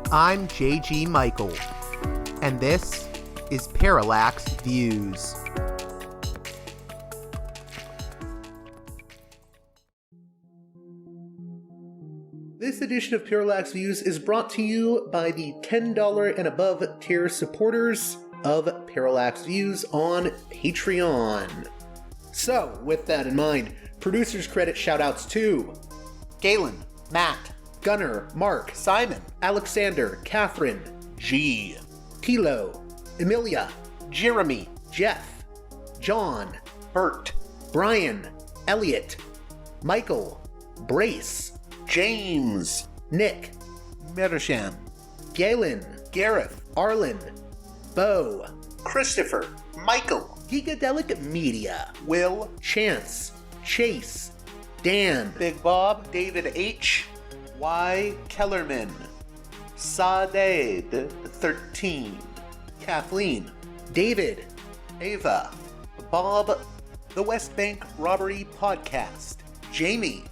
I'm J.G. Michael, and this is Parallax Views. This edition of Parallax Views is brought to you by the $10 and above tier supporters of Parallax Views on Patreon. So, with that in mind, producers credit shoutouts to Galen, Matt, Gunnar, Mark, Simon, Alexander, Catherine, G, Tilo, Emilia, Jeremy, Jeff, John, Bert, Brian, Elliot, Michael, Brace, James, Nick, Mersham, Galen, Gareth, Arlen, Bo, Christopher, Michael, Gigadelic Media, Will, Chance, Chase, Dan, Big Bob, David H, Y. Kellerman, Sadeed 13, Kathleen, David, Ava, Bob, The West Bank Robbery Podcast, Jamie,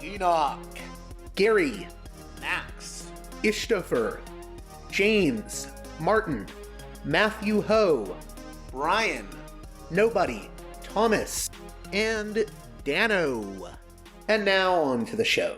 Enoch, Gary, Max, Ishtofer, James, Martin, Matthew Ho, Brian, Nobody, Thomas, and Dano. And now on to the show.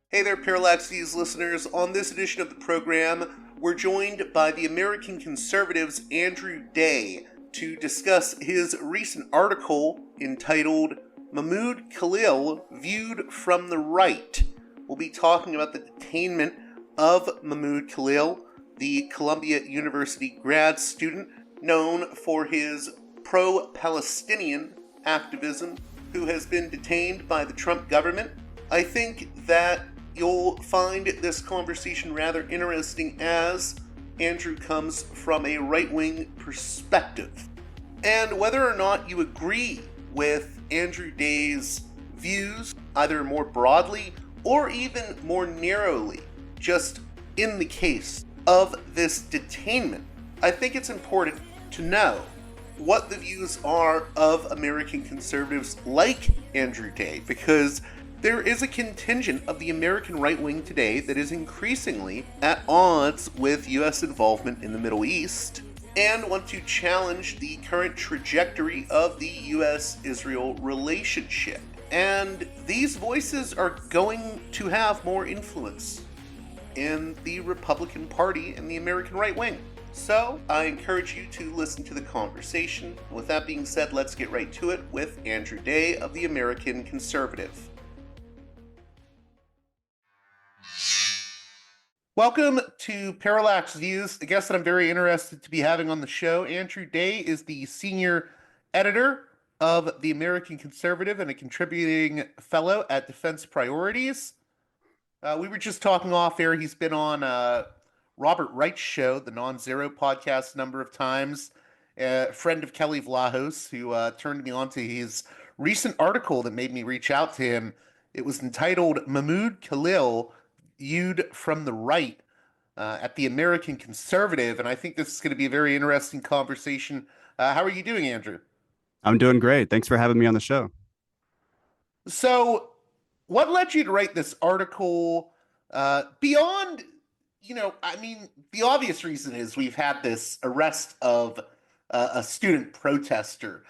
Hey there, Parallax Views listeners. On this edition of the program, we're joined by the American Conservative's Andrew Day to discuss his recent article entitled Mahmoud Khalil Viewed from the Right. We'll be talking about the detainment of Mahmoud Khalil, the Columbia University grad student known for his pro-Palestinian activism, who has been detained by the Trump government. I think that you'll find this conversation rather interesting as Andrew comes from a right-wing perspective. And whether or not you agree with Andrew Day's views, either more broadly or even more narrowly, just in the case of this detainment, I think it's important to know what the views are of American conservatives like Andrew Day, because there is a contingent of the American right wing today that is increasingly at odds with U.S. involvement in the Middle East and want to challenge the current trajectory of the U.S.-Israel relationship. And these voices are going to have more influence in the Republican Party and the American right wing. So, I encourage you to listen to the conversation. With that being said, let's get right to it with Andrew Day of the American Conservative. Welcome to Parallax Views, a guest that I'm very interested to be having on the show. Andrew Day is the senior editor of the American Conservative and a contributing fellow at Defense Priorities. We were just talking off air. He's been on Robert Wright's show, the Non-Zero podcast, a number of times. A friend of Kelly Vlahos, who turned me on to his recent article that made me reach out to him. It was entitled Mahmoud Khalil Viewed from the Right at the American Conservative, and I think this is going to be a very interesting conversation. How are you doing, Andrew? I'm doing great. Thanks for having me on the show. So, what led you to write this article beyond, the obvious reason is we've had this arrest of a student protester,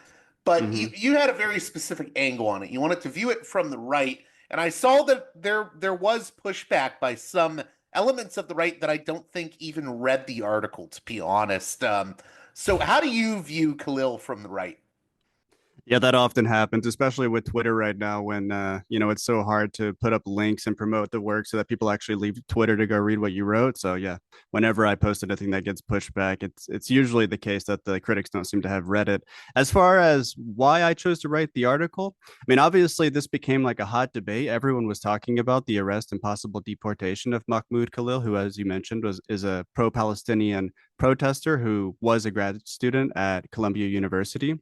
but you had a very specific angle on it. You wanted to view it from the right, and I saw that there was pushback by some elements of the right that I don't think even read the article, to be honest. So how do you view Khalil from the right? Yeah, that often happens, especially with Twitter right now when, it's so hard to put up links and promote the work so that people actually leave Twitter to go read what you wrote. So, yeah, whenever I post anything that gets pushed back, it's usually the case that the critics don't seem to have read it. As far as why I chose to write the article, I mean, obviously, this became like a hot debate. Everyone was talking about the arrest and possible deportation of Mahmoud Khalil, who, as you mentioned, is a pro-Palestinian protester who was a grad student at Columbia University.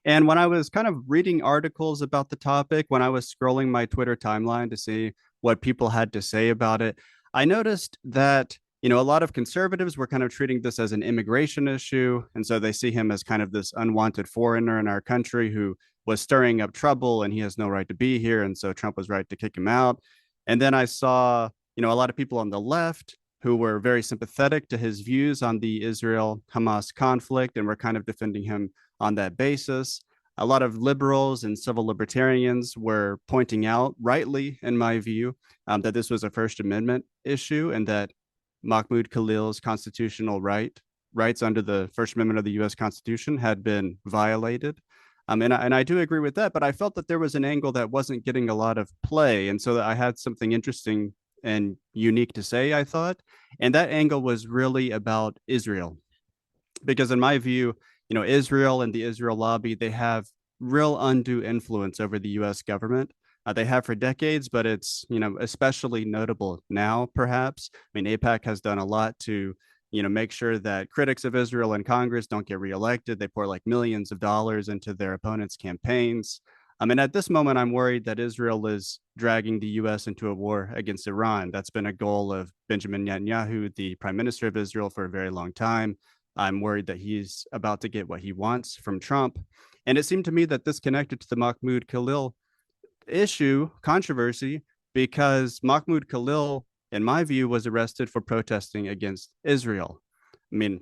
And when I was kind of reading articles about the topic, when I was scrolling my Twitter timeline to see what people had to say about it, I noticed that, a lot of conservatives were kind of treating this as an immigration issue. And so they see him as kind of this unwanted foreigner in our country who was stirring up trouble and he has no right to be here. And so Trump was right to kick him out. And then I saw, a lot of people on the left who were very sympathetic to his views on the Israel-Hamas conflict and were kind of defending him on that basis. A lot of liberals and civil libertarians were pointing out, rightly, in my view, that this was a First Amendment issue and that Mahmoud Khalil's constitutional rights under the First Amendment of the U.S. Constitution had been violated. And I do agree with that, but I felt that there was an angle that wasn't getting a lot of play. And so that I had something interesting and unique to say, I thought. And that angle was really about Israel. Because in my view, Israel and the Israel lobby, they have real undue influence over the US government. They have for decades, but it's, especially notable now, perhaps. I mean, AIPAC has done a lot to, make sure that critics of Israel in Congress don't get reelected. They pour like millions of dollars into their opponents' campaigns. And at this moment, I'm worried that Israel is dragging the U.S. into a war against Iran. That's been a goal of Benjamin Netanyahu, the prime minister of Israel, for a very long time. I'm worried that he's about to get what he wants from Trump. And it seemed to me that this connected to the Mahmoud Khalil controversy, because Mahmoud Khalil, in my view, was arrested for protesting against Israel. I mean,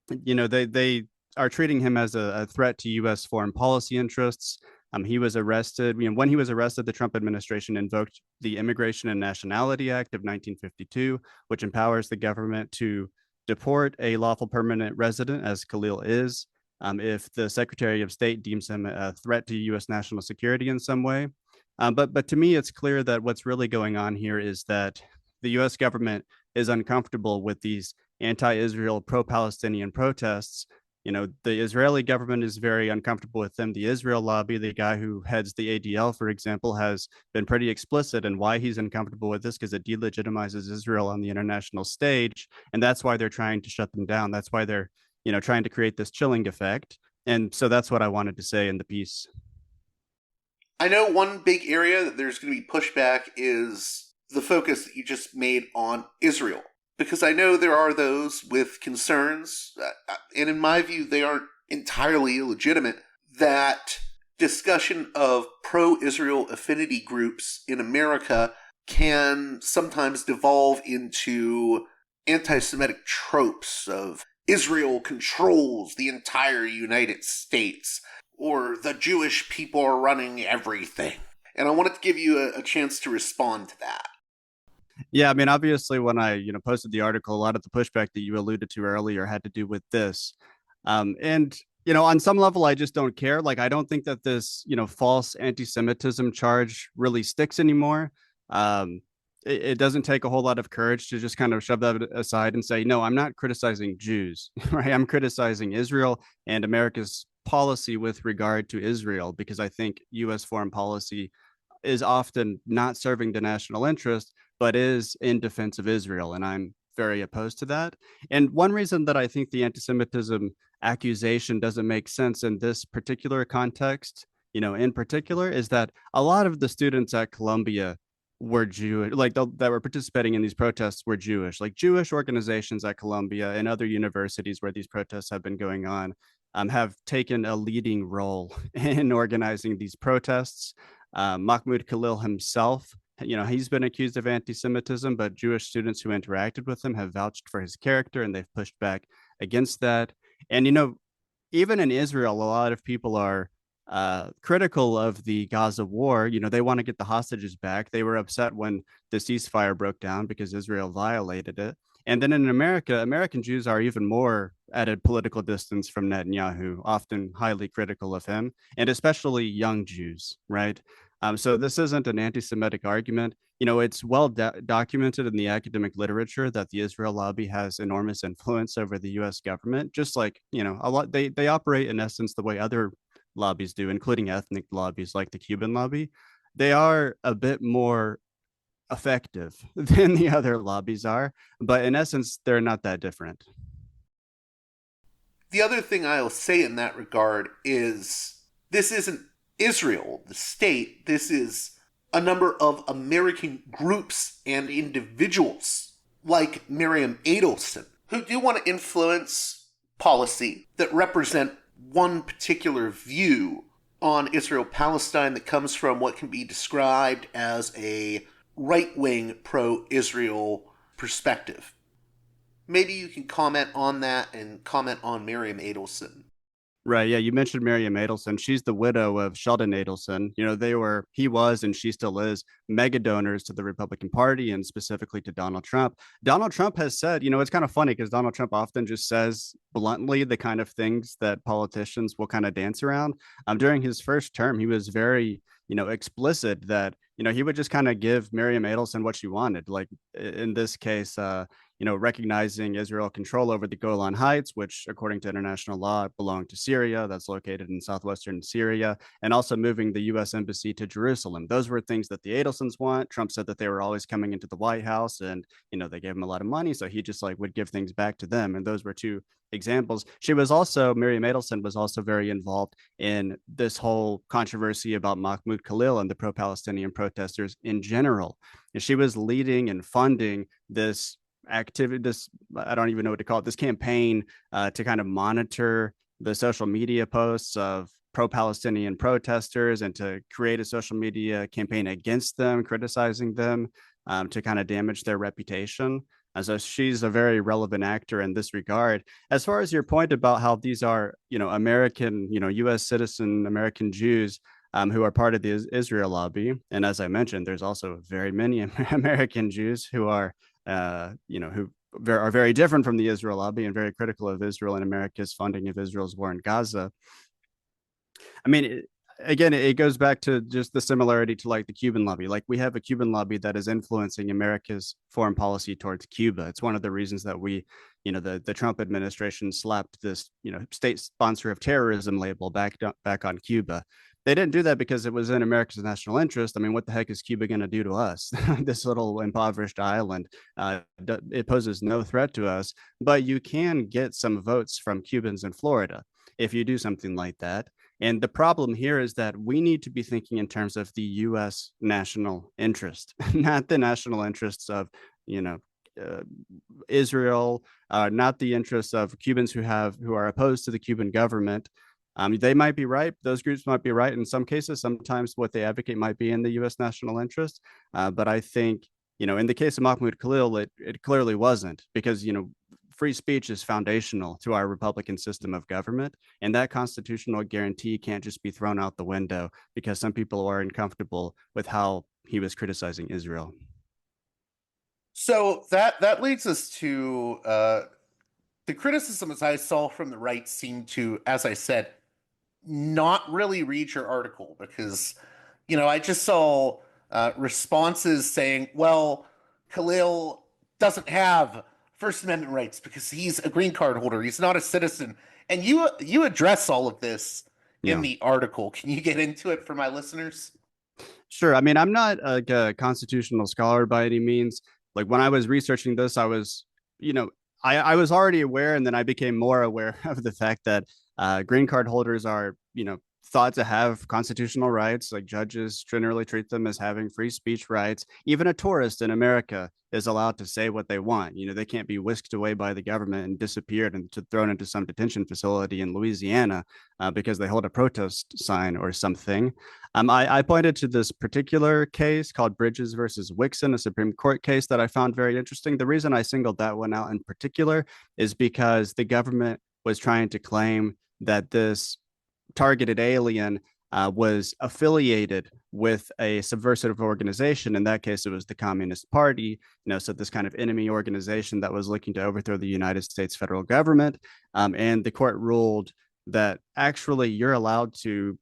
they are treating him as a threat to U.S. foreign policy interests. He was arrested. When he was arrested, the Trump administration invoked the Immigration and Nationality Act of 1952, which empowers the government to deport a lawful permanent resident, as Khalil is, if the Secretary of State deems him a threat to U.S. national security in some way. But to me, it's clear that what's really going on here is that the U.S. government is uncomfortable with these anti-Israel, pro-Palestinian protests. The Israeli government is very uncomfortable with them. The Israel lobby, the guy who heads the ADL, for example, has been pretty explicit in why he's uncomfortable with this, because it delegitimizes Israel on the international stage. And that's why they're trying to shut them down. That's why they're, trying to create this chilling effect. And so that's what I wanted to say in the piece. I know one big area that there's going to be pushback is the focus that you just made on Israel. Because I know there are those with concerns, and in my view, they aren't entirely illegitimate, that discussion of pro-Israel affinity groups in America can sometimes devolve into anti-Semitic tropes of Israel controls the entire United States, or the Jewish people are running everything. And I wanted to give you a chance to respond to that. Yeah, I mean, obviously, when I posted the article, a lot of the pushback that you alluded to earlier had to do with this. And on some level, I just don't care. Like, I don't think that this false anti-Semitism charge really sticks anymore. It doesn't take a whole lot of courage to just kind of shove that aside and say, no, I'm not criticizing Jews, right? I'm criticizing Israel and America's policy with regard to Israel, because I think U.S. foreign policy is often not serving the national interest, but is in defense of Israel. And I'm very opposed to that. And one reason that I think the anti-Semitism accusation doesn't make sense in this particular context, in particular, is that a lot of the students at Columbia were Jewish, that were participating in these protests were Jewish, like Jewish organizations at Columbia and other universities where these protests have been going on, have taken a leading role in organizing these protests. Mahmoud Khalil himself, he's been accused of anti-Semitism, but Jewish students who interacted with him have vouched for his character and they've pushed back against that. And, even in Israel, a lot of people are critical of the Gaza war. They want to get the hostages back. They were upset when the ceasefire broke down because Israel violated it. And then in America, American Jews are even more at a political distance from Netanyahu, often highly critical of him, and especially young Jews, right? So this isn't an anti-Semitic argument. It's well documented in the academic literature that the Israel lobby has enormous influence over the U.S. government, just like, a lot. They operate in essence the way other lobbies do, including ethnic lobbies like the Cuban lobby. They are a bit more effective than the other lobbies are, but in essence, they're not that different. The other thing I'll say in that regard is this isn't Israel, the state. This is a number of American groups and individuals like Miriam Adelson who do want to influence policy that represent one particular view on Israel-Palestine that comes from what can be described as a right wing pro Israel perspective. Maybe you can comment on that and comment on Miriam Adelson. Right. Yeah. You mentioned Miriam Adelson. She's the widow of Sheldon Adelson. He was, and she still is mega donors to the Republican Party and specifically to Donald Trump. Donald Trump has said, it's kind of funny because Donald Trump often just says bluntly the kind of things that politicians will kind of dance around. During his first term, he was very, explicit that, he would just kind of give Miriam Adelson what she wanted. Like in this case, recognizing Israel control over the Golan Heights, which, according to international law, belong to Syria. That's located in southwestern Syria, and also moving the U.S. embassy to Jerusalem. Those were things that the Adelsons want. Trump said that they were always coming into the White House, and they gave him a lot of money, so he just would give things back to them. And those were two examples. Miriam Adelson was also very involved in this whole controversy about Mahmoud Khalil and the pro-Palestinian protesters in general. And she was leading and funding this activity, this, I don't even know what to call it, this campaign to kind of monitor the social media posts of pro-Palestinian protesters and to create a social media campaign against them, criticizing them, to kind of damage their reputation. And so she's a very relevant actor in this regard. As far as your point about how these are, American, U.S. citizen American Jews who are part of the Israel lobby, and as I mentioned, there's also very many American Jews who are who are very different from the Israel lobby and very critical of Israel and America's funding of Israel's war in Gaza. I mean, it goes back to just the similarity to the Cuban lobby. Like we have a Cuban lobby that is influencing America's foreign policy towards Cuba. It's one of the reasons that the Trump administration slapped this, state sponsor of terrorism label back on Cuba. They didn't do that because it was in America's national interest. I mean, what the heck is Cuba going to do to us? This little impoverished island, it poses no threat to us, but you can get some votes from Cubans in Florida if you do something like that. And the problem here is that we need to be thinking in terms of the U.S. national interest, not the national interests of, Israel, not the interests of Cubans who are opposed to the Cuban government. They might be right. Those groups might be right in some cases. Sometimes what they advocate might be in the U.S. national interest. But I think, in the case of Mahmoud Khalil, it clearly wasn't because, free speech is foundational to our Republican system of government. And that constitutional guarantee can't just be thrown out the window because some people are uncomfortable with how he was criticizing Israel. So that leads us to the criticisms I saw from the right seem to, as I said, not really read your article because, I just saw responses saying, well, Khalil doesn't have First Amendment rights because he's a green card holder. He's not a citizen. And you address all of this in Yeah. the article. Can you get into it for my listeners? Sure. I mean, I'm not a constitutional scholar by any means. Like when I was researching this, I was, I was already aware, and then I became more aware of the fact that green card holders are, thought to have constitutional rights. Like judges generally treat them as having free speech rights. Even a tourist in America is allowed to say what they want. They can't be whisked away by the government and disappeared and thrown into some detention facility in Louisiana because they hold a protest sign or something. I pointed to this particular case called Bridges versus Wixon, a Supreme Court case that I found very interesting. The reason I singled that one out in particular is because the government was trying to claim that this targeted alien was affiliated with a subversive organization. In that case, it was the Communist Party, so this kind of enemy organization that was looking to overthrow the United States federal government. And the court ruled that actually you're allowed to,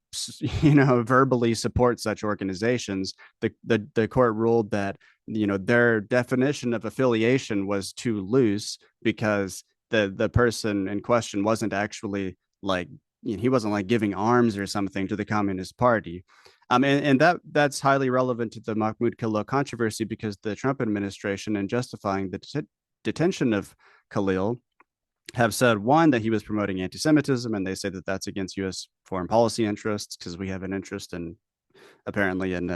verbally support such organizations. The court ruled that, their definition of affiliation was too loose because the person in question wasn't actually he wasn't giving arms or something to the Communist Party. And that's highly relevant to the Mahmoud Khalil controversy because the Trump administration, in justifying the detention of Khalil, have said, one, that he was promoting anti-Semitism, and they say that that's against U.S. foreign policy interests because we have an interest in, apparently, in,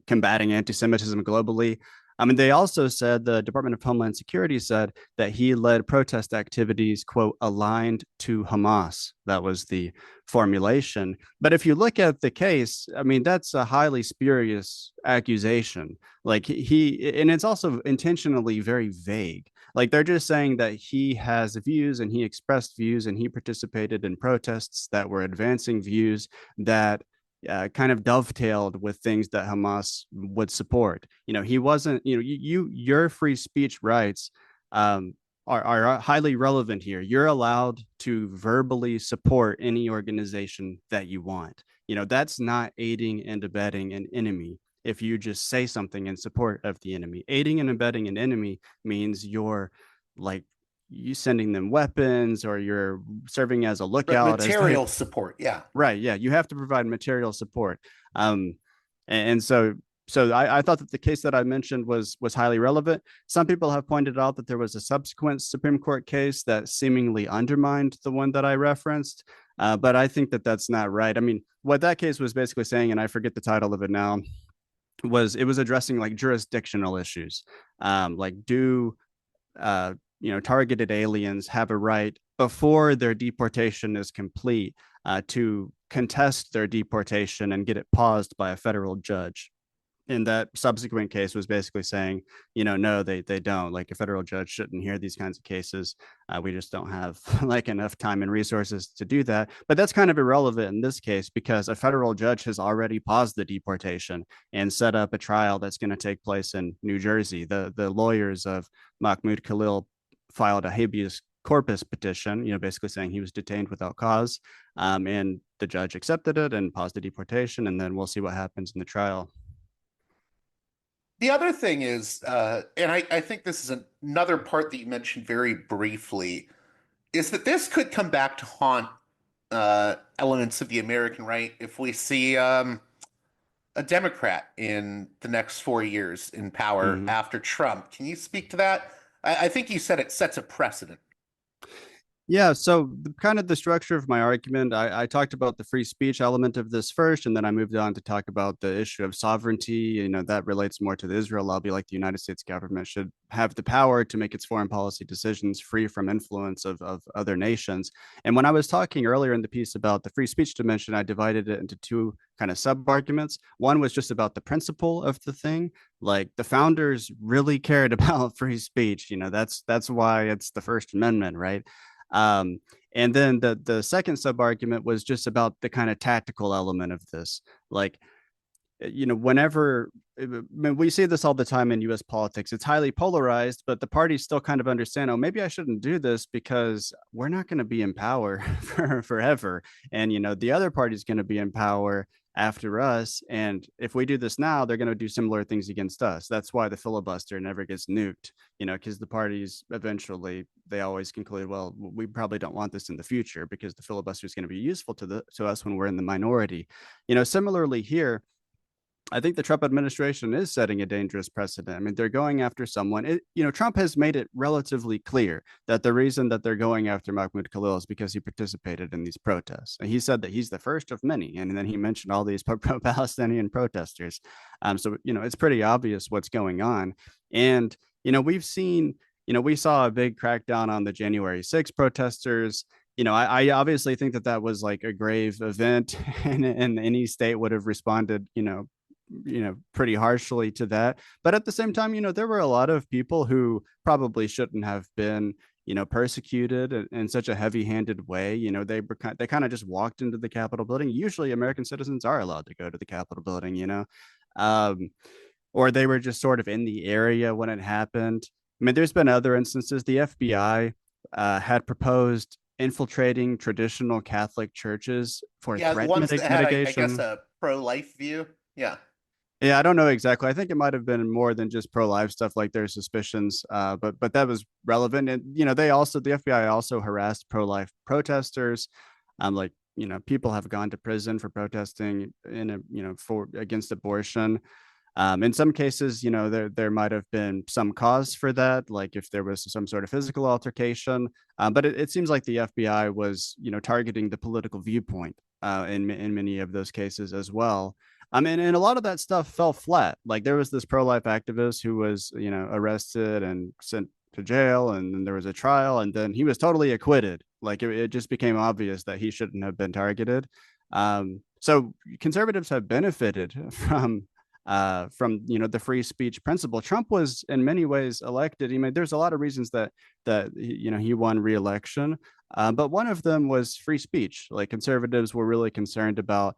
combating anti-Semitism globally. I mean, they also said the Department of Homeland Security said that he led protest activities, quote, aligned to Hamas. That was the formulation. But if you look at the case, I mean, that's a highly spurious accusation. Like and it's also intentionally very vague. Like they're just saying that he has views and he expressed views and he participated in protests that were advancing views that kind of dovetailed with things that Hamas would support. He wasn't. Your free speech rights um, are highly relevant here. You're allowed to verbally support any organization that you want. That's not aiding and abetting an enemy. If you just say something in support of the enemy, aiding and abetting an enemy means you're like you sending them weapons or you're serving as a lookout as they Material support, yeah. right. Yeah. You have to provide material support. Um, and so I thought that the case that I mentioned was highly relevant. Some people have pointed out that there was a subsequent Supreme Court case that seemingly undermined the one that I referenced. But I think that that's not right. I mean, what that case was basically saying, and I forget the title of it now, was it was addressing like jurisdictional issues. Like do targeted aliens have a right before their deportation is complete to contest their deportation and get it paused by a federal judge. And that subsequent case was basically saying, no, they don't. Like a federal judge shouldn't hear these kinds of cases. We just don't have like enough time and resources to do that. But that's kind of irrelevant in this case because a federal judge has already paused the deportation and set up a trial that's going to take place in New Jersey. The lawyers of Mahmoud Khalil filed a habeas corpus petition, basically saying he was detained without cause. And the judge accepted it and paused the deportation. And then we'll see what happens in the trial. The other thing is, and I think this is another part that you mentioned very briefly, is that this could come back to haunt elements of the American right if we see a Democrat in the next 4 years in power Mm-hmm. after Trump. Can you speak to that? I think you said it sets a precedent. Yeah, so kind of the structure of my argument, I talked about the free speech element of this first, and then I moved on to talk about the issue of sovereignty. That relates more to the Israel lobby, like the United States government should have the power to make its foreign policy decisions free from influence of other nations. And when I was talking earlier in the piece about the free speech dimension, I divided it into two kind of sub arguments. One was just about the principle of the thing. Like the founders really cared about free speech. That's why it's the First Amendment, right? Um, and then the second sub argument was just about the kind of tactical element of this. Like, whenever we see this all the time in US politics, it's highly polarized, but the parties still kind of understand, oh, maybe I shouldn't do this because we're not going to be in power for forever. And, the other party's going to be in power after us. And if we do this now, they're going to do similar things against us. That's why the filibuster never gets nuked, because the parties eventually, they always conclude, well, we probably don't want this in the future because the filibuster is going to be useful to us when we're in the minority. Similarly here, I think the Trump administration is setting a dangerous precedent. I mean, they're going after someone. Trump has made it relatively clear that the reason that they're going after Mahmoud Khalil is because he participated in these protests. And he said that he's the first of many. And then he mentioned all these pro-Palestinian protesters. So, it's pretty obvious what's going on. And, we've seen, we saw a big crackdown on the January 6 protesters. I obviously think that was like a grave event and any state would have responded, pretty harshly to that. But at the same time, there were a lot of people who probably shouldn't have been, persecuted in such a heavy-handed way. They kind of just walked into the Capitol building. Usually American citizens are allowed to go to the Capitol building, um, or they were just sort of in the area when it happened. I mean, there's been other instances. The FBI had proposed infiltrating traditional Catholic churches for Yeah, the threat ones that had, I guess, mitigation. a pro-life view. Yeah. Yeah, I don't know exactly. I think it might have been more than just pro-life stuff, like their suspicions. But that was relevant, and the FBI also harassed pro-life protesters. Like people have gone to prison for protesting for against abortion. In some cases, there might have been some cause for that, like if there was some sort of physical altercation. But it seems like the FBI was targeting the political viewpoint in many of those cases as well. I mean, and a lot of that stuff fell flat. Like there was this pro-life activist who was, arrested and sent to jail, and then there was a trial, and then he was totally acquitted. Like it just became obvious that he shouldn't have been targeted. So conservatives have benefited from the free speech principle. Trump was in many ways elected. I mean, there's a lot of reasons that he won re-election, but one of them was free speech. Like conservatives were really concerned about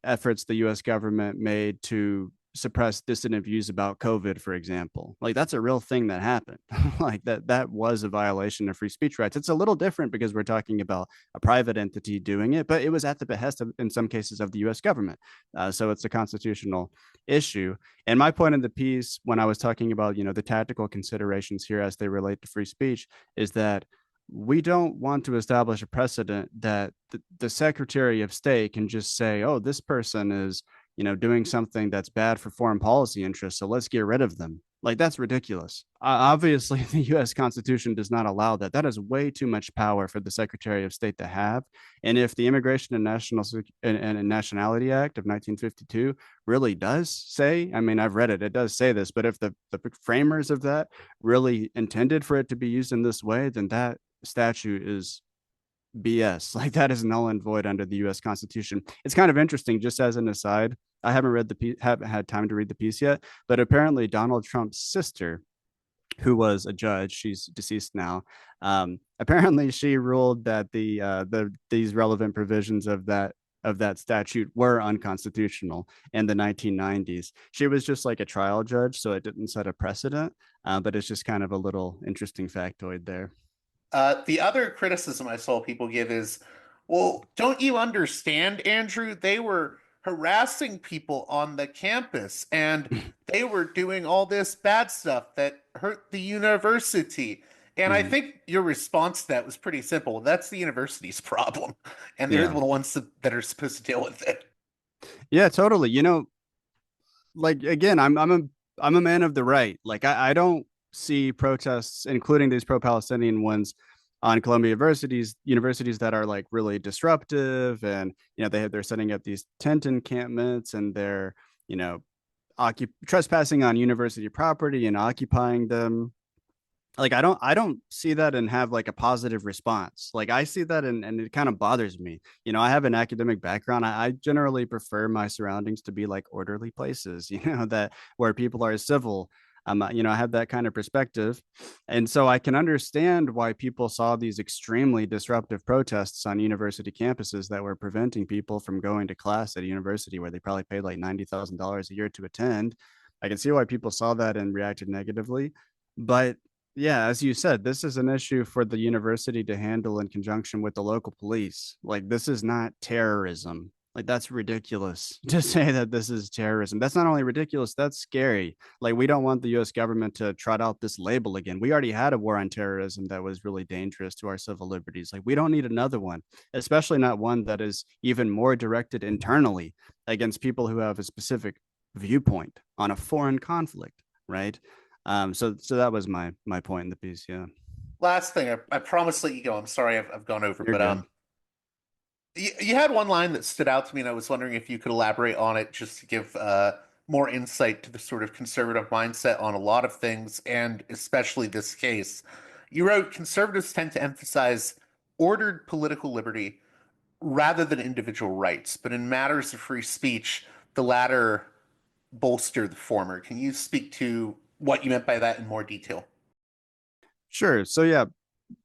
efforts the U.S. government made to suppress dissident views about COVID, for example. Like that's a real thing that happened. Like that was a violation of free speech rights. It's a little different because we're talking about a private entity doing it, but it was at the behest of, in some cases, of the U.S. government. So it's a constitutional issue. And my point in the piece, when I was talking about the tactical considerations here as they relate to free speech, is that we don't want to establish a precedent that the Secretary of State can just say, oh, this person is, doing something that's bad for foreign policy interests, so let's get rid of them. Like that's ridiculous. Obviously, the U.S. Constitution does not allow that. That is way too much power for the Secretary of State to have. And if the Immigration and Nationality Act of 1952 really does say, I mean, I've read it, it does say this, but if the framers of that really intended for it to be used in this way, then that statute is BS. Like that is null and void under the U.S. Constitution. It's kind of interesting, just as an aside. I haven't read the piece, haven't had time to read the piece yet, but apparently Donald Trump's sister, who was a judge, she's deceased now. Apparently, she ruled that these relevant provisions of that statute were unconstitutional in the 1990s. She was just like a trial judge, so it didn't set a precedent. But it's just kind of a little interesting factoid there. The other criticism I saw people give is, well, don't you understand, Andrew? They were harassing people on the campus and they were doing all this bad stuff that hurt the university. And I Mhm. think your response to that was pretty simple. That's the university's problem, and they're Yeah. the ones that are supposed to deal with it. Yeah, totally. Like again, I'm a man of the right. Like I don't see protests, including these pro-Palestinian ones, on Columbia universities that are like really disruptive, and they're setting up these tent encampments, and they're you know trespassing on university property and occupying them. Like I don't see that and have like a positive response. Like I see that, and it kind of bothers me. I have an academic background. I generally prefer my surroundings to be like orderly places, that where people are civil. I have that kind of perspective, and so I can understand why people saw these extremely disruptive protests on university campuses that were preventing people from going to class at a university where they probably paid like $90,000 a year to attend. I can see why people saw that and reacted negatively. But yeah, as you said, this is an issue for the university to handle in conjunction with the local police. Like, this is not terrorism. Like, that's ridiculous to say that this is terrorism. That's not only ridiculous, that's scary. Like, we don't want the US government to trot out this label again. We already had a war on terrorism that was really dangerous to our civil liberties. Like, we don't need another one, especially not one that is even more directed internally against people who have a specific viewpoint on a foreign conflict, right? So that was my point in the piece. Yeah, Last thing, I promise to let you go. I'm sorry I've gone over, you're but good. you had one line that stood out to me, and I was wondering if you could elaborate on it just to give more insight to the sort of conservative mindset on a lot of things, and especially this case. You wrote, conservatives tend to emphasize ordered political liberty rather than individual rights, but in matters of free speech, the latter bolster the former. Can you speak to what you meant by that in more detail? Sure. So yeah,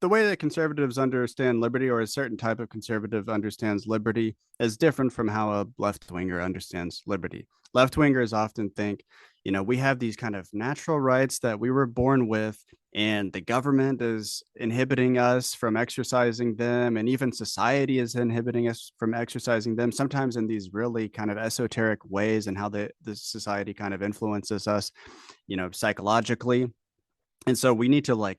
the way that conservatives understand liberty, or a certain type of conservative understands liberty, is different from how a left winger understands liberty. Left wingers often think, we have these kind of natural rights that we were born with, and the government is inhibiting us from exercising them, and even society is inhibiting us from exercising them, sometimes in these really kind of esoteric ways, and how the society kind of influences us, psychologically. And so we need to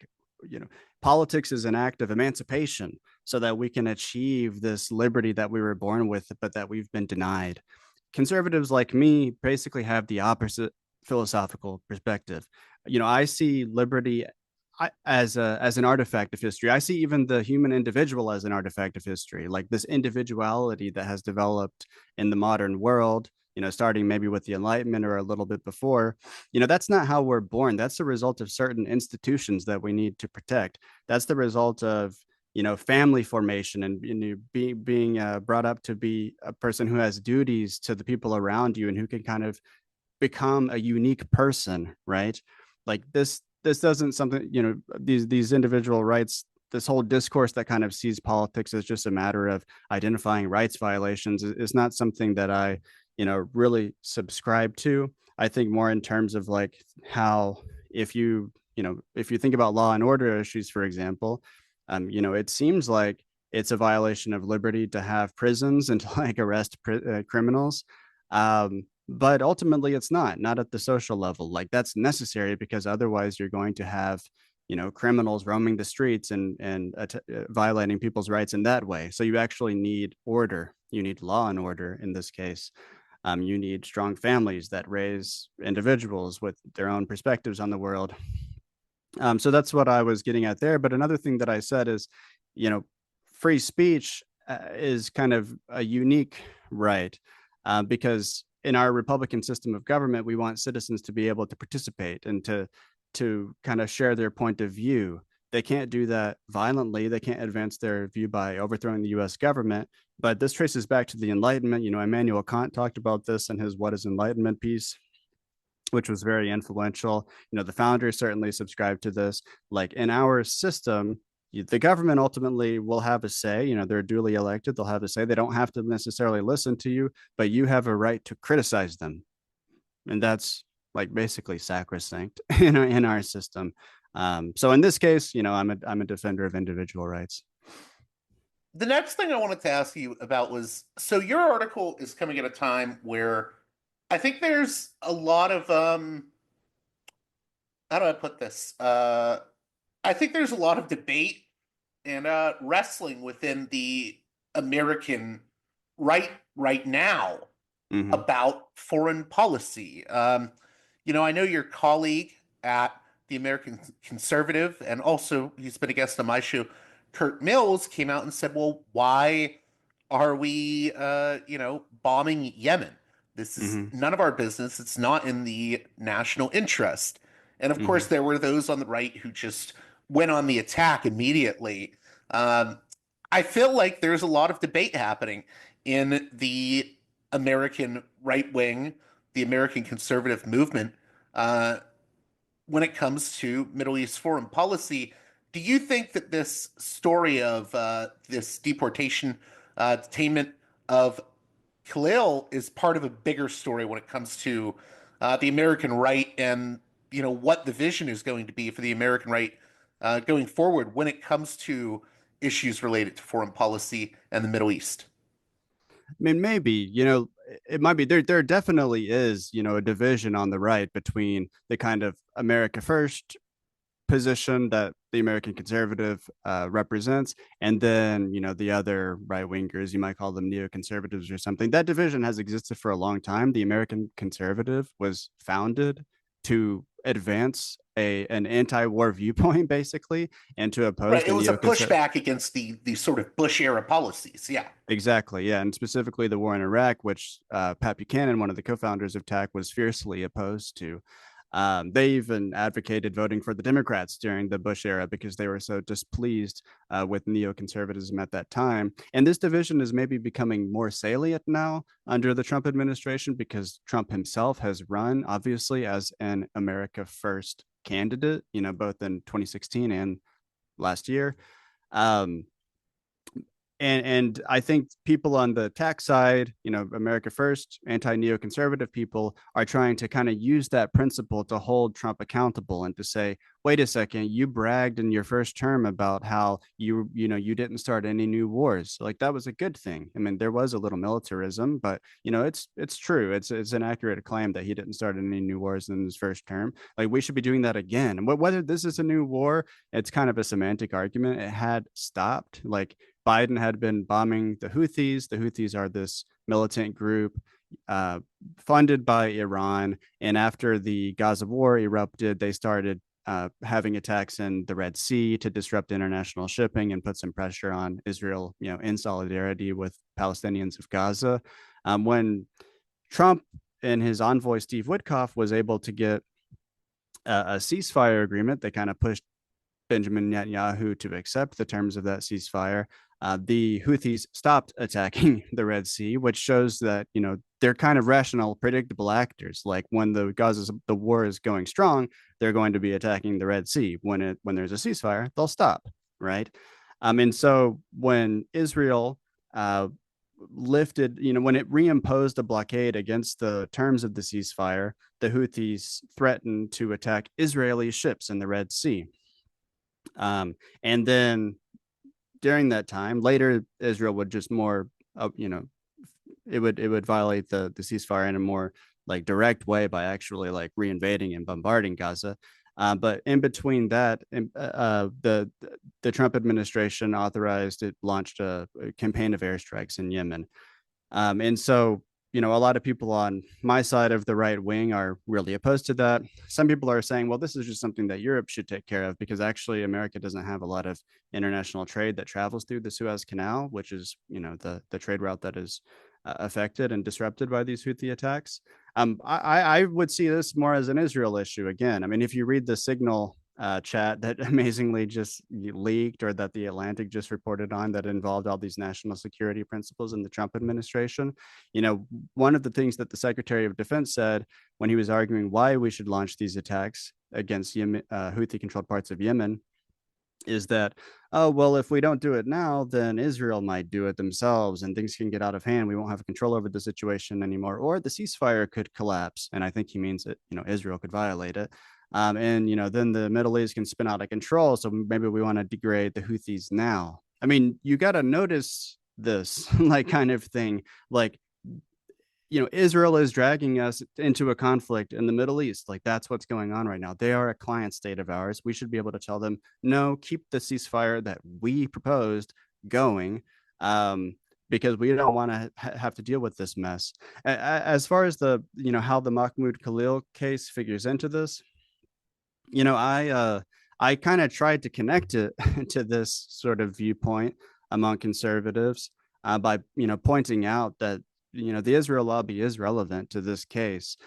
you know politics is an act of emancipation so that we can achieve this liberty that we were born with but that we've been denied. Conservatives like me basically have the opposite philosophical perspective. I see liberty as an artifact of history. I see even the human individual as an artifact of history, like this individuality that has developed in the modern world, starting maybe with the Enlightenment or a little bit before, that's not how we're born. That's the result of certain institutions that we need to protect. That's the result of family formation and being brought up to be a person who has duties to the people around you and who can kind of become a unique person, right? Like this doesn't something, these individual rights, this whole discourse that kind of sees politics as just a matter of identifying rights violations is not something that I, really subscribe to. I think more in terms of like how if you think about law and order issues, for example, it seems like it's a violation of liberty to have prisons and to like arrest criminals. But ultimately it's not at the social level. Like that's necessary because otherwise you're going to have criminals roaming the streets and violating people's rights in that way. So you actually need order. You need law and order in this case. You need strong families that raise individuals with their own perspectives on the world. So that's what I was getting at there. But another thing that I said is, free speech is kind of a unique right, because in our Republican system of government, we want citizens to be able to participate and to kind of share their point of view. They can't do that violently. They can't advance their view by overthrowing the U.S. government. But this traces back to the Enlightenment. Immanuel Kant talked about this in his "What is Enlightenment" piece, which was very influential. The founders certainly subscribed to this. Like in our system, the government ultimately will have a say. They're duly elected. They'll have a say. They don't have to necessarily listen to you, but you have a right to criticize them. And that's like basically sacrosanct in our system. So in this case, I'm a defender of individual rights. The next thing I wanted to ask you about was, so your article is coming at a time where I think there's a lot of how do I put this? I think there's a lot of debate and wrestling within the American right now Mm-hmm. about foreign policy. I know your colleague at the American Conservative, and also he's been a guest on my show, Kurt Mills, came out and said, "Well, why are we, bombing Yemen? This is Mm-hmm. none of our business. It's not in the national interest." And of Mm-hmm. course, there were those on the right who just went on the attack immediately. Um, I feel like there's a lot of debate happening in the American right wing, the American conservative movement, uh, when it comes to Middle East foreign policy. Do you think that this story of this deportation, detainment of Khalil is part of a bigger story when it comes to the American right and what the vision is going to be for the American right going forward when it comes to issues related to foreign policy and the Middle East? I mean, maybe, it might be there definitely is, a division on the right between the kind of America first position that the American conservative represents, and then the other right wingers, you might call them neoconservatives or something. That division has existed for a long time. The American conservative was founded to advance an anti-war viewpoint, basically, and to oppose Right. It the was a neoconservative. pushback against the sort of Bush era policies. Yeah. Exactly, yeah, and specifically the war in Iraq, which Pat Buchanan, one of the co-founders of TAC, was fiercely opposed to. They even advocated voting for the Democrats during the Bush era because they were so displeased with neoconservatism at that time. And this division is maybe becoming more salient now under the Trump administration because Trump himself has run, obviously, as an America First candidate, both in 2016 and last year. Um, and I think people on the tax side, America First, anti-neoconservative people are trying to kind of use that principle to hold Trump accountable and to say, wait a second, you bragged in your first term about how you didn't start any new wars. Like that was a good thing. I mean, there was a little militarism, but it's true. It's an accurate claim that he didn't start any new wars in his first term. Like we should be doing that again. And whether this is a new war, it's kind of a semantic argument. It had stopped. Like Biden had been bombing the Houthis. The Houthis are this militant group uh, funded by Iran. And after the Gaza war erupted, they started having attacks in the Red Sea to disrupt international shipping and put some pressure on Israel, in solidarity with Palestinians of Gaza. When Trump and his envoy Steve Witkoff was able to get a ceasefire agreement. They kind of pushed Benjamin Netanyahu to accept the terms of that ceasefire. The Houthis stopped attacking the Red Sea, which shows that they're kind of rational, predictable actors. Like when the war is going strong, they're going to be attacking the Red Sea. When there's a ceasefire, they'll stop, right? And so when Israel lifted, when it reimposed a blockade against the terms of the ceasefire, the Houthis threatened to attack Israeli ships in the Red Sea. And then during that time, later Israel would just more, it would violate the ceasefire in a more like direct way by actually like reinvading and bombarding Gaza. But in between that, the Trump administration launched a campaign of airstrikes in Yemen. And so, a lot of people on my side of the right wing are really opposed to that. Some people are saying, well, this is just something that Europe should take care of because actually America doesn't have a lot of international trade that travels through the Suez Canal, which is, the trade route that is affected and disrupted by these Houthi attacks. I would see this more as an Israel issue again. I mean, if you read the Signal chat that amazingly just leaked, or that the Atlantic just reported on, that involved all these national security principles in the Trump administration. One of the things that the Secretary of Defense said when he was arguing why we should launch these attacks against Houthi-controlled parts of Yemen is that, oh, well, if we don't do it now, then Israel might do it themselves and things can get out of hand. We won't have control over the situation anymore, or the ceasefire could collapse. And I think he means that, Israel could violate it. And then the Middle East can spin out of control. So maybe we want to degrade the Houthis now. I mean, you got to notice this like kind of thing. Like, Israel is dragging us into a conflict in the Middle East. Like that's what's going on right now. They are a client state of ours. We should be able to tell them, no, keep the ceasefire that we proposed going. Because we don't want to have to deal with this mess. As far as the, how the Mahmoud Khalil case figures into this, I kind of tried to connect it to this sort of viewpoint among conservatives by pointing out that the Israel lobby is relevant to this case.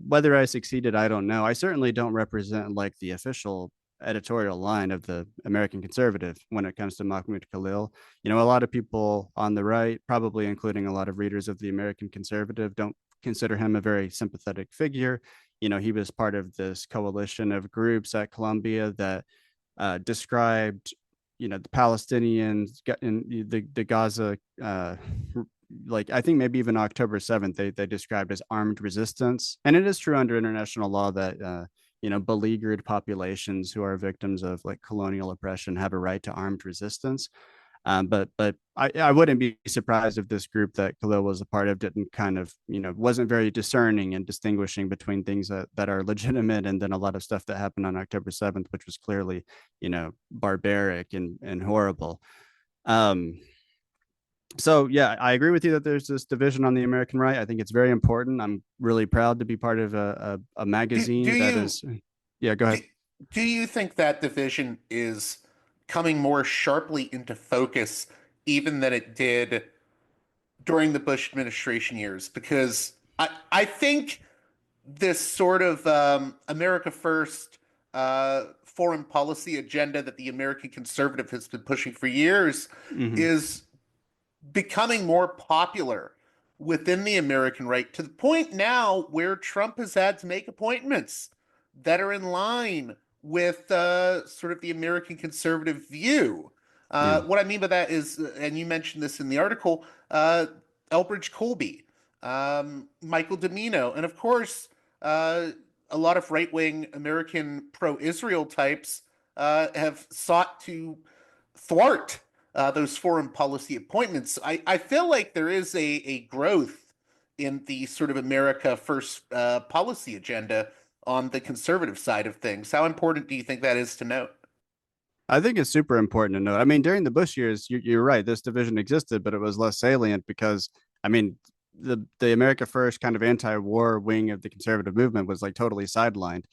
Whether I succeeded, I don't know. I certainly don't represent like the official editorial line of the American conservative when it comes to Mahmoud Khalil. A lot of people on the right, probably including a lot of readers of the American conservative, don't consider him a very sympathetic figure. He was part of this coalition of groups at Columbia that described, the Palestinians in the Gaza, like I think maybe even October 7th, they described as armed resistance. And it is true under international law that, beleaguered populations who are victims of like colonial oppression have a right to armed resistance. But I wouldn't be surprised if this group that Khalil was a part of didn't kind of, wasn't very discerning and distinguishing between things that are legitimate and then a lot of stuff that happened on October 7th, which was clearly, barbaric and horrible. So yeah, I agree with you that there's this division on the American right. I think it's very important. I'm really proud to be part of a magazine yeah, go ahead. do, do you think that division is coming more sharply into focus even than it did during the Bush administration years? Because I think this sort of America First foreign policy agenda that the American conservative has been pushing for years Mm-hmm. is becoming more popular within the American right to the point now where Trump has had to make appointments that are in line with sort of the American conservative view. Yeah. What I mean by that is, and you mentioned this in the article, Elbridge Colby, Michael Domino, and of course, a lot of right wing American pro Israel types have sought to thwart those foreign policy appointments. I feel like there is a growth in the sort of America First policy agenda on the conservative side of things. How important do you think that is to note? I think it's super important to note. I mean, during the Bush years, you're right. This division existed, but it was less salient because, I mean, the America First kind of anti-war wing of the conservative movement was like totally sidelined.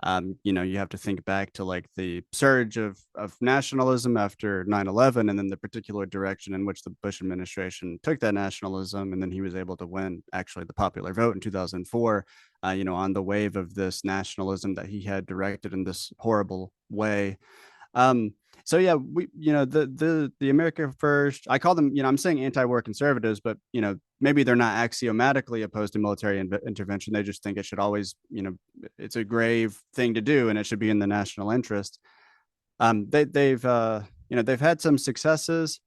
You have to think back to like the surge of nationalism after 9/11, and then the particular direction in which the Bush administration took that nationalism, and then he was able to win actually the popular vote in 2004. On the wave of this nationalism that he had directed in this horrible way. Um, so yeah, we the America First. I call them. I'm saying anti-war conservatives, but maybe they're not axiomatically opposed to military intervention. They just think it should always, it's a grave thing to do, and it should be in the national interest. They've had some successes.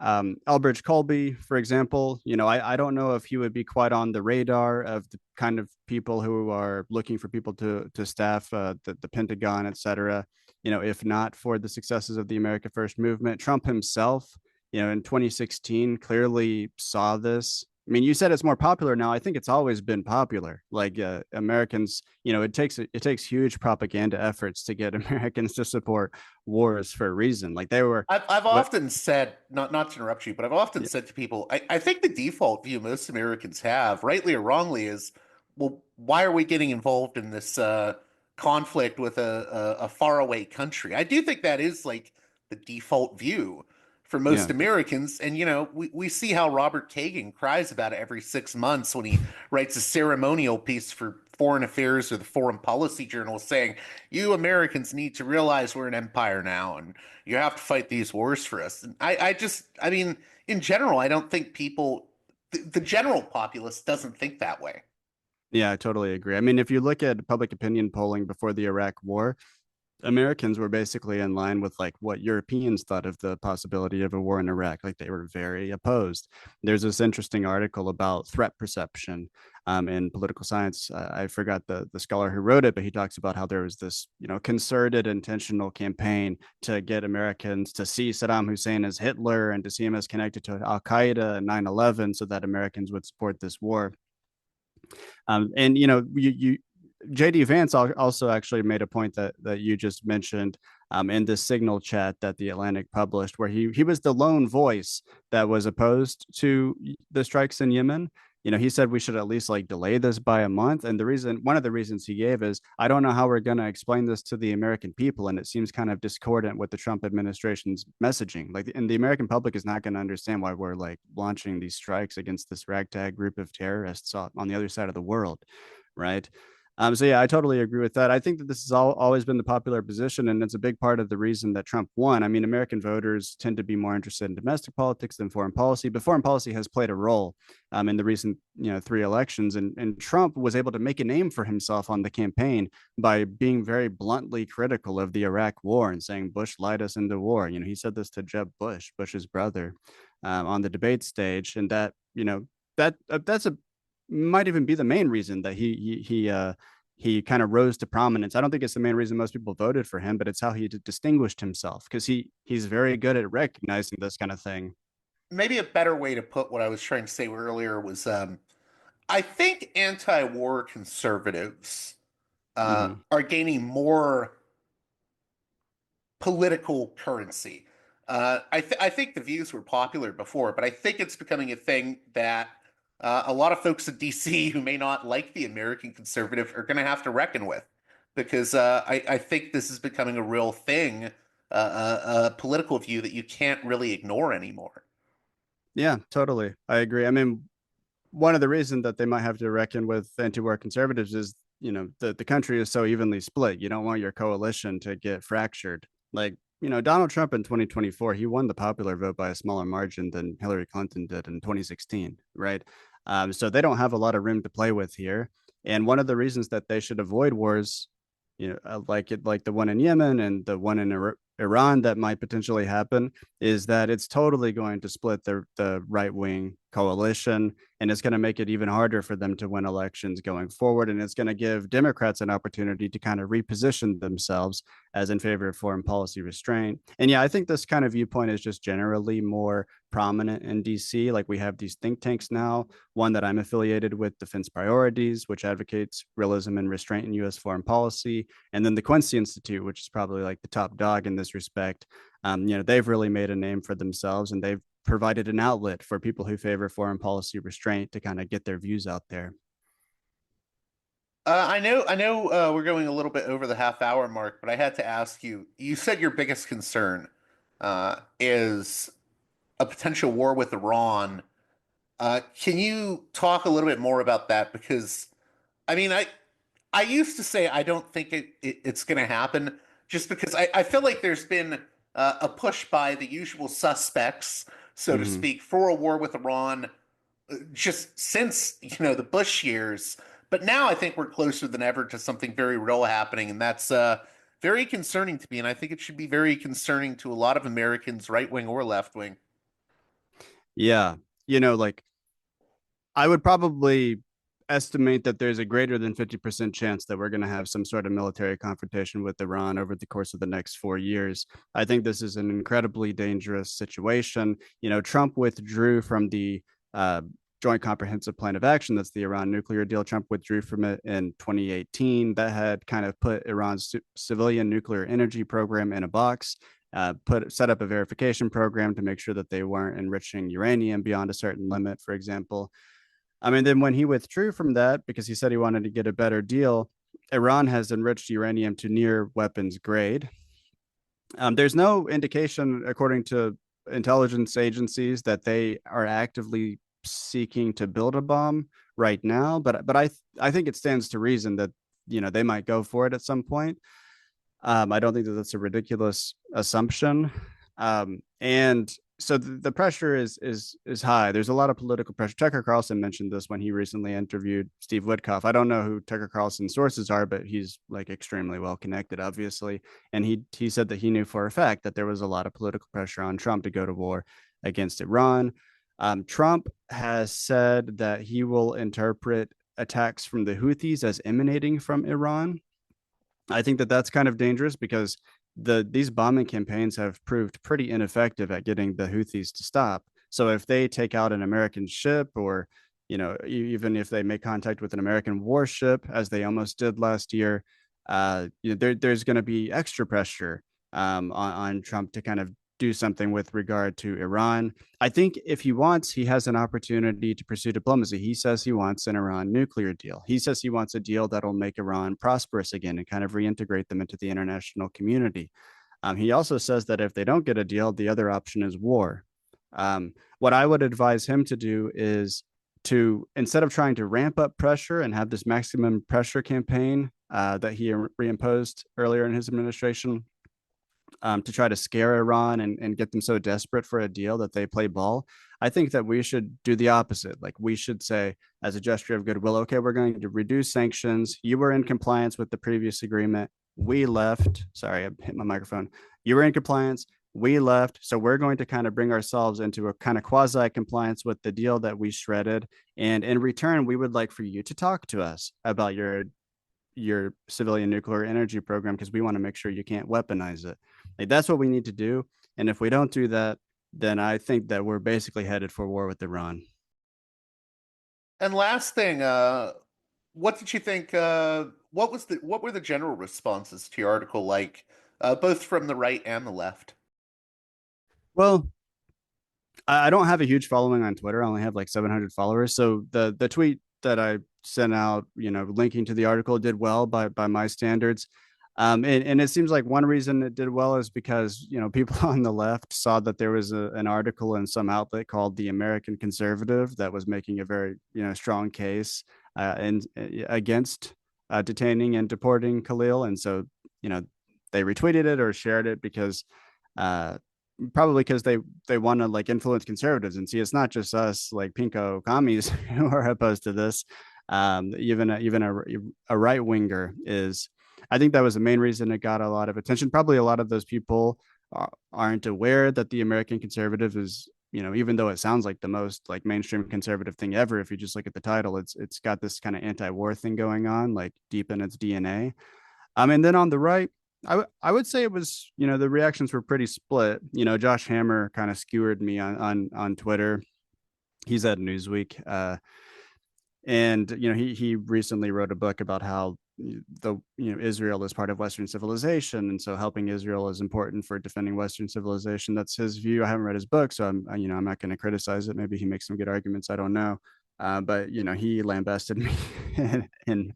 Elbridge Colby, for example, I don't know if he would be quite on the radar of the kind of people who are looking for people to staff the Pentagon, et cetera. If not for the successes of the America First movement. Trump himself, in 2016, clearly saw this. I mean, you said it's more popular now. I think it's always been popular. Like Americans, it takes huge propaganda efforts to get Americans to support wars for a reason. Like they were, I've what? often said, not to interrupt you, but I've often Yeah, said to people, I think the default view most Americans have, rightly or wrongly, is, well, why are we getting involved in this conflict with a faraway country? I do think that is like the default view for most yeah, Americans. And, we see how Robert Kagan cries about it every 6 months when he writes a ceremonial piece for Foreign Affairs or the Foreign Policy Journal saying, you Americans need to realize we're an empire now, and you have to fight these wars for us. And I mean, in general, I don't think the general populace doesn't think that way. yeah. I totally agree. I mean, if you look at public opinion polling before the Iraq War, Americans were basically in line with like what Europeans thought of the possibility of a war in Iraq. Like they were very opposed. There's this interesting article about threat perception in political science. I forgot the scholar who wrote it, but he talks about how there was this concerted, intentional campaign to get Americans to see Saddam Hussein as Hitler and to see him as connected to Al Qaeda and 9/11, so that Americans would support this war. And you JD Vance also actually made a point that you just mentioned in this signal chat that the Atlantic published, where he was the lone voice that was opposed to the strikes in Yemen. He said we should at least like delay this by a month, and one of the reasons he gave is I don't know how we're going to explain this to the American people, and it seems kind of discordant with the Trump administration's messaging. Like, and the American public is not going to understand why we're like launching these strikes against this ragtag group of terrorists on the other side of the world, right? So yeah, I totally agree with that. I think that this has always been the popular position, and it's a big part of the reason that Trump won. I mean, American voters tend to be more interested in domestic politics than foreign policy, but foreign policy has played a role in the recent, three elections, and Trump was able to make a name for himself on the campaign by being very bluntly critical of the Iraq War and saying Bush lied us into war. He said this to Jeb Bush, Bush's brother, on the debate stage, and that's a might even be the main reason that he kind of rose to prominence. I don't think it's the main reason most people voted for him, but it's how he distinguished himself because he's very good at recognizing this kind of thing. Maybe a better way to put what I was trying to say earlier was, I think anti-war conservatives Hmm. are gaining more political currency. I think the views were popular before, but I think it's becoming a thing that a lot of folks in DC who may not like the American conservative are going to have to reckon with, because I think this is becoming a real thing, a political view that you can't really ignore anymore. Yeah, totally. I agree. I mean, one of the reasons that they might have to reckon with anti-war conservatives is the country is so evenly split. You don't want your coalition to get fractured. Like Donald Trump in 2024, he won the popular vote by a smaller margin than Hillary Clinton did in 2016, right? So they don't have a lot of room to play with here. And one of the reasons that they should avoid wars, like the one in Yemen and the one in Iran that might potentially happen, is that it's totally going to split the right wing coalition, and it's going to make it even harder for them to win elections going forward, and it's going to give Democrats an opportunity to kind of reposition themselves as in favor of foreign policy restraint. And yeah, I think this kind of viewpoint is just generally more prominent in DC. Like we have these think tanks now, one that I'm affiliated with, Defense Priorities, which advocates realism and restraint in US foreign policy, and then the Quincy Institute, which is probably like the top dog in this respect. They've really made a name for themselves, and they've provided an outlet for people who favor foreign policy restraint to kind of get their views out there. I know, we're going a little bit over the half hour mark, but I had to ask you. You said your biggest concern is a potential war with Iran. Can you talk a little bit more about that? Because I mean, I used to say I don't think it's going to happen, just because I feel like there's been a push by the usual suspects, so to Hmm. speak, for a war with Iran just since the Bush years. But now I think we're closer than ever to something very real happening, and that's very concerning to me. And I think it should be very concerning to a lot of Americans, right wing or left wing. Yeah, like I would probably estimate that there's a greater than 50% chance that we're going to have some sort of military confrontation with Iran over the course of the next 4 years. I think this is an incredibly dangerous situation. Trump withdrew from the uh, Joint Comprehensive Plan of Action. That's the Iran nuclear deal. Trump withdrew from it in 2018. That had kind of put Iran's civilian nuclear energy program in a box. Set up a verification program to make sure that they weren't enriching uranium beyond a certain limit, for example. I mean, then when he withdrew from that because he said he wanted to get a better deal, Iran has enriched uranium to near weapons grade. There's no indication, according to intelligence agencies, that they are actively seeking to build a bomb right now. But I think it stands to reason that they might go for it at some point. I don't think that that's a ridiculous assumption. And so the pressure is high. There's a lot of political pressure. Tucker Carlson mentioned this when he recently interviewed Steve Woodcock. I don't know who Tucker Carlson's sources are, but he's like extremely well connected, obviously. And he said that he knew for a fact that there was a lot of political pressure on Trump to go to war against Iran. Trump has said that he will interpret attacks from the Houthis as emanating from Iran. I think that that's kind of dangerous because these bombing campaigns have proved pretty ineffective at getting the Houthis to stop. So if they take out an American ship, or even if they make contact with an American warship, as they almost did last year, there's going to be extra pressure on Trump to kind of do something with regard to Iran. I think if he wants, he has an opportunity to pursue diplomacy. He says he wants an Iran nuclear deal. He says he wants a deal that'll make Iran prosperous again and kind of reintegrate them into the international community. He also says that if they don't get a deal, the other option is war. What I would advise him to do is to, instead of trying to ramp up pressure and have this maximum pressure campaign that he reimposed earlier in his administration, to try to scare Iran and get them so desperate for a deal that they play ball. I think that we should do the opposite. Like, we should say, as a gesture of goodwill, okay, we're going to reduce sanctions. You were in compliance with the previous agreement. We left. Sorry, I hit my microphone. You were in compliance. We left. So we're going to kind of bring ourselves into a kind of quasi compliance with the deal that we shredded. And in return, we would like for you to talk to us about your civilian nuclear energy program, because we want to make sure you can't weaponize it. Like, that's what we need to do. And if we don't do that, then I think that we're basically headed for war with Iran. And last thing, what did you think? What were the general responses to your article like, both from the right and the left? Well, I don't have a huge following on Twitter. I only have like 700 followers. So the tweet that I sent out, linking to the article, did well by my standards. And it seems like one reason it did well is because people on the left saw that there was an article in some outlet called the American Conservative that was making a very strong case and against detaining and deporting Khalil, and so they retweeted it or shared it because uh, probably because they want to like influence conservatives and see it's not just us like pinko commies who are opposed to this. Even a right winger is. I think that was the main reason it got a lot of attention. Probably a lot of those people aren't aware that the American conservative is, even though it sounds like the most like mainstream conservative thing ever, if you just look at the title, it's got this kind of anti-war thing going on, like deep in its DNA. And then on the right, I would say it was, the reactions were pretty split. Josh Hammer kind of skewered me on Twitter. He's at Newsweek, and he recently wrote a book about how Israel is part of Western civilization, and so helping Israel is important for defending Western civilization. That's his view. I haven't read his book, so I'm not going to criticize it. Maybe he makes some good arguments. I don't know. But he lambasted me, and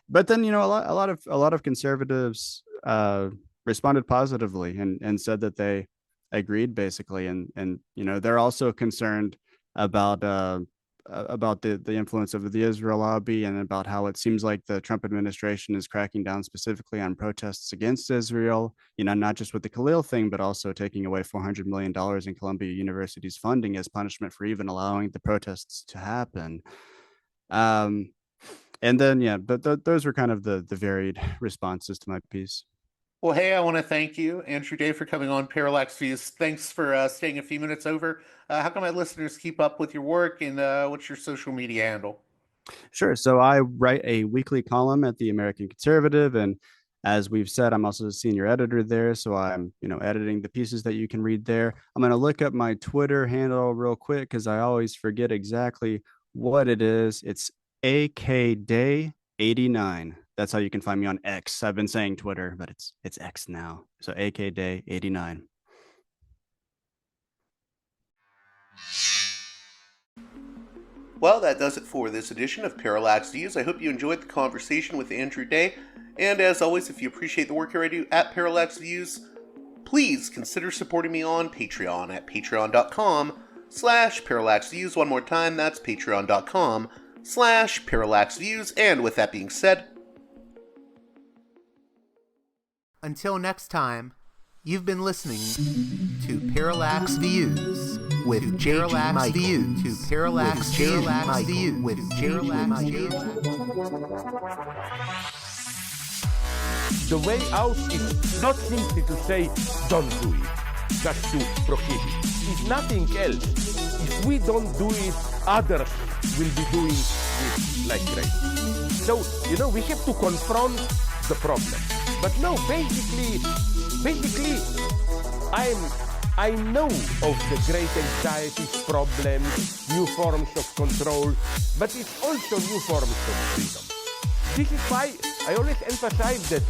but then a lot of conservatives responded positively and said that they agreed basically, and they're also concerned about the influence of the Israel lobby, and about how it seems like the Trump administration is cracking down specifically on protests against Israel, not just with the Khalil thing, but also taking away $400 million in Columbia University's funding as punishment for even allowing the protests to happen. And then, yeah, but those were kind of the varied responses to my piece. Well, hey, I want to thank you, Andrew Day, for coming on Parallax Views. Thanks for staying a few minutes over. How can my listeners keep up with your work, and what's your social media handle? Sure. So I write a weekly column at the American Conservative, and as we've said, I'm also a senior editor there. So I'm, editing the pieces that you can read there. I'm going to look up my Twitter handle real quick because I always forget exactly what it is. It's AKDay89. That's how you can find me on X. I've been saying Twitter, but it's X now. So AKDay89. Well, that does it for this edition of Parallax Views. I hope you enjoyed the conversation with Andrew Day. And as always, if you appreciate the work here I do at Parallax Views, please consider supporting me on Patreon at patreon.com/Parallax Views. One more time, that's patreon.com/Parallax Views. And with that being said, until next time, you've been listening to Parallax Views with Parallax Views to Parallax Views with Parallax Views. The way out is not simply to say don't do it, just to prohibit. It's nothing else. If we don't do it, others will be doing it like crazy. So, we have to confront the problem. But no, basically, I know of the great anxieties, problems, new forms of control, but it's also new forms of freedom. This is why I always emphasize that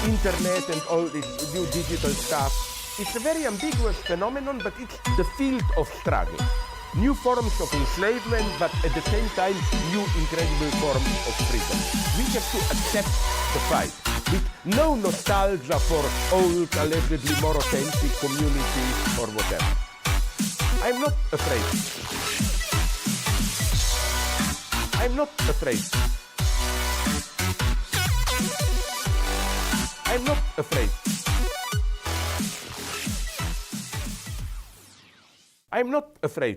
internet and all this new digital stuff, it's a very ambiguous phenomenon, but it's the field of struggle. New forms of enslavement, but at the same time, new incredible forms of freedom. We have to accept the fight with no nostalgia for old, allegedly more authentic communities or whatever. I'm not afraid. I'm not afraid. I'm not afraid. I'm not afraid.